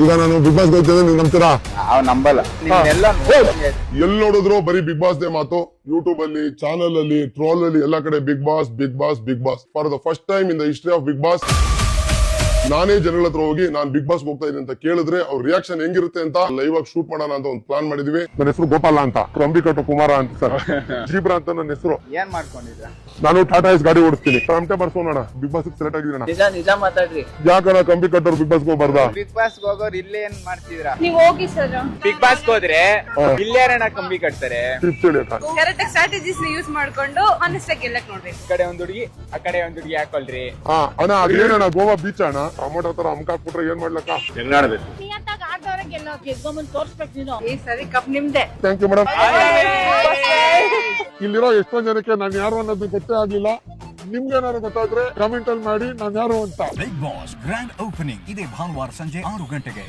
ಈಗ ನಾನು big boss ಹೋಗ್ತಿದ್ದೆ, ನೀವು ನಂಬ್ತೀರಾ? ನಂಬಲ್ಲ. ಎಲ್ಲಿ ನೋಡಿದ್ರು ಬರೀ ಬಿಗ್ ಬಾಸ್ ದೇ ಮಾತು. ಯೂಟ್ಯೂಬ್ ಅಲ್ಲಿ, ಚಾನಲ್ ಅಲ್ಲಿ, ಟ್ರೋಲ್ ಅಲ್ಲಿ ಎಲ್ಲ ಕಡೆ Bigg Boss Bigg Boss Bigg Boss. For the first time in the history of Bigg Boss ನಾನೇ ಜನಗಳ ಹತ್ರ ಹೋಗಿ ನಾನು ಬಿಗ್ ಬಾಸ್ ಹೋಗ್ತಾ ಇದ್ದೀನಿ ಅಂತ ಕೇಳಿದ್ರೆ ಅವ್ರ ರಿಯಾಕ್ಷನ್ ಹೆಂಗಿರುತ್ತೆ ಅಂತ ಲೈವ್ ಆಗಿ ಶೂಟ್ ಮಾಡೋಣ ಅಂತ ಒಂದು ಪ್ಲಾನ್ ಮಾಡಿದ್ವಿ. ನನ್ನ ಹೆಸರು ಗೋಪಾಲ ಅಂತ, ಕಂಬಿಕಟ್ಟು ಕುಮಾರ ಅಂತ ಸರ್, ಜೀಬ್ರಾ ಅಂತ ನನ್ನ ಹೆಸರು. ಏನ್ ಮಾಡ್ಕೊಂಡಿದ್ರ? ನಾನು ಟಾಟಾ ಎಸ್ ಗಾಡಿ ಓಡಿಸ್ತೀನಿ. ಟಮಟೆ ಬರ್ಸೋಣ, ಬಿಗ್ ಬಾಸ್ ಸೆಲೆಕ್ಟ್ ಆಗಿದ್ದೀನ. ನಿಜ ಮಾತಾಡ್ರಿ. ಯಾಕಣ್ಣ ಕಂಬಿಕಟ್ಟವ್ರು ಬಿಗ್ ಬಾಸ್ ಹೋಗ್ಬಾರ್ದಾ? ಬಿಗ್ ಬಾಸ್ ಹೋಗೋರು ಇಲ್ಲೇ ಏನ್ ಮಾಡ್ತಿದ್ರ? ನೀವ್ ಹೋಗಿ ಸರ್. ಬಿಗ್ ಬಾಸ್ ಹೋದ್ರೆ ಇಲ್ಲೇರಣ ಕಂಬಿ ಕಟ್ತಾರೆ. ಟಿಪ್ಸ್ ಹೇಳಿ ಅಕ್ಕ. ಕರೆಕ್ಟ್ ಸ್ಟ್ರಾಟಜೀಸ್ ಯೂಸ್ ಮಾಡ್ಕೊಂಡು ಆನೆಸ್ಟ್ ಆಗಿ ಗೆಲ್ಲಕ್ ನೋಡ್ಬೇಕು. ಈ ಕಡೆ ಒಂದ್ ಹುಡುಗಿ, ಆ ಕಡೆ ಒಂದ್ ಹುಡುಗಿ ಹಾಕೊಳ್ರಿ. ಅಣ್ಣ ಅದೇನಣ್ಣ ಗೋವಾ ಬೀಚ್ ಅಣ್ಣ, ಟೊಮೊಟೊ ತರ ಅಮ್ಕಾಕ್ಬಿಟ್ರೆ ಏನ್ ಮಾಡ್ಲಕ್ಕ? ಹೆಂಗಾಡ್ಬೇಕು? ಈ ಸರಿ ಕಪ್ ನಿಮ್ದೆ. Thank you madam. ಇಲ್ಲಿರೋ ಎಷ್ಟೊಂದ್ ಜನಕ್ಕೆ ನಾನು ಯಾರು ಅನ್ನೋದು ಗೊತ್ತೇ ಆಗ್ಲಿಲ್ಲ. ನಿಮ್ಗೆ ಏನಾದ್ರು ಗೊತ್ತಾದ್ರೆ ಕಮೆಂಟ್ ಅಲ್ಲಿ ಮಾಡಿ ನಾನು ಯಾರು ಅಂತ. ಬಿಗ್ ಬಾಸ್ ಗ್ರ್ಯಾಂಡ್ ಓಪನಿಂಗ್ ಇದೇ ಭಾನುವಾರ ಸಂಜೆ 6 ಗಂಟೆಗೆ.